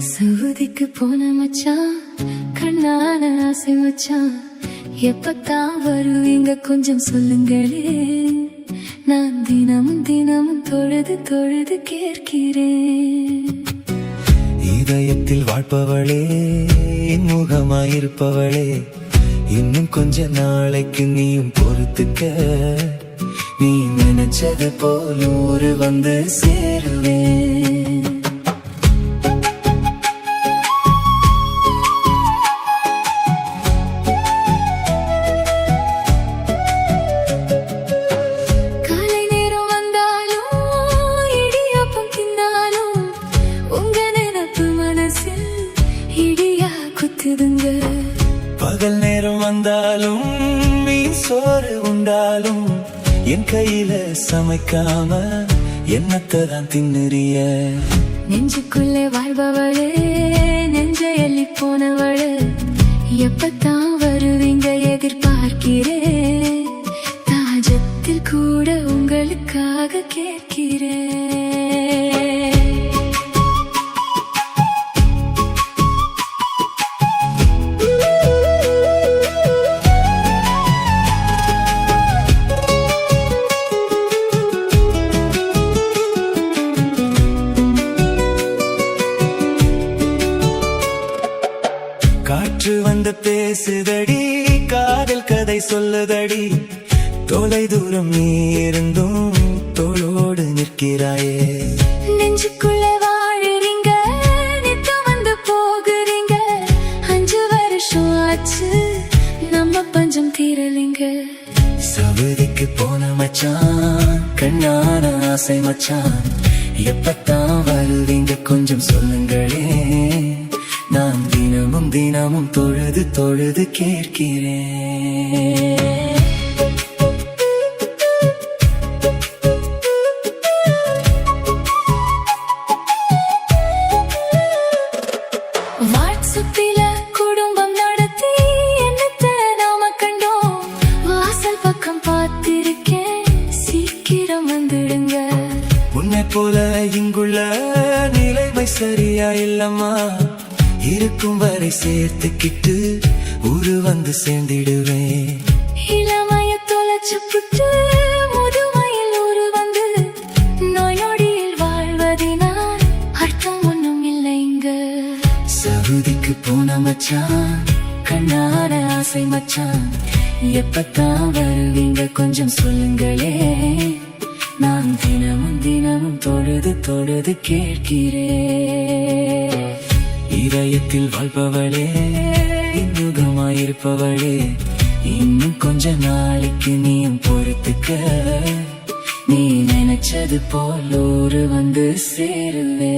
சவுதிக்கு போன மச்சான், கண்ணான ஆசை மச்சான், எப்பத்தான் வருவீங்க கொஞ்சம் சொல்லுங்களே. நான் தினமும் தினமும் தொழுது தொழுது கேட்கிறேன். இதயத்தில் வாழ்பவளே, முகமாயிருப்பவளே, இன்னும் கொஞ்ச நாளைக்கு நீயும் பொறுத்துக்க. நீ நினைச்சது போல் ஊரு வந்து சேருவேன். காலை நேரம் வந்தாலும் இடியாப்பம் தின்னாலும் உங்க நினைப்பு மனசில் இடியா குத்துதுங்க. பகல் நேரம் வந்தாலும் மீன் சோறு உண்டாலும் என் கையில சமைக்காம என்னத்தான் தின்னுறிய. நெஞ்சுக்குள்ளே வாழ்பவளே, நெஞ்சை எள்ளி போனவளே, எப்பத்தான் வருவீங்க எதிர்பார்க்கிறேன். தாஜத்தில் கூட உங்களுக்காக கேட்கிறேன். காற்று வந்து பேசுதடி, காதல் கதை சொல்லுதடி, தொலை தூரம் நீ இருந்தும் தோளோடு நிற்கிறாயே. நெஞ்சுக்குள்ளே வாழுறீங்க, நித்து வந்து போகுறீங்க, 5 வருஷம் ஆச்சு நம்ம பஞ்சம் தீரலிங்க. சவுதிக்கு போன மச்சான், கண்ணான ஆசை மச்சான், எப்பத்தான் வருவீங்க கொஞ்சம் சொல்லுங்களே. நான் தினமும் தினமும் தொழுது தொழுது கேட்கிறேன். வாட்ஸ்அப்பில குடும்பம் நடத்தி என்னத்தை நாம கண்டோம். வாசல் பக்கம் பார்த்திருக்கேன், சீக்கிரம் வந்துடுங்க. உன்னை போல இங்குள்ள நிலைமை சரியா இல்லம்மா, இருக்கும் வரை சேர்த்துக்கிட்டு ஊரு வந்து சேர்ந்திடுவேன். இளமைய தொலைச்சு புட்டு முதுமையில் ஊரு வந்து நோய் நொடியில் வாழ்வதினால் அர்த்தம் ஒன்றும் இல்லைங்க. சவுதிக்கு போன மச்சான், கண்ணான ஆசை மச்சான், எப்பத்தான் வருவீங்க கொஞ்சம் சொல்லுங்களே. நான் தினமும் தினமும் தொழுது தொழுது கேட்கிறேன். இதயத்தில் வாழ்பவளே, முகமாயிருப்பவளே, இன்னும் கொஞ்ச நாளைக்கு நீயும் பொறுத்துக்க. நீ நினைச்சது போல் ஊரு வந்து சேருவே.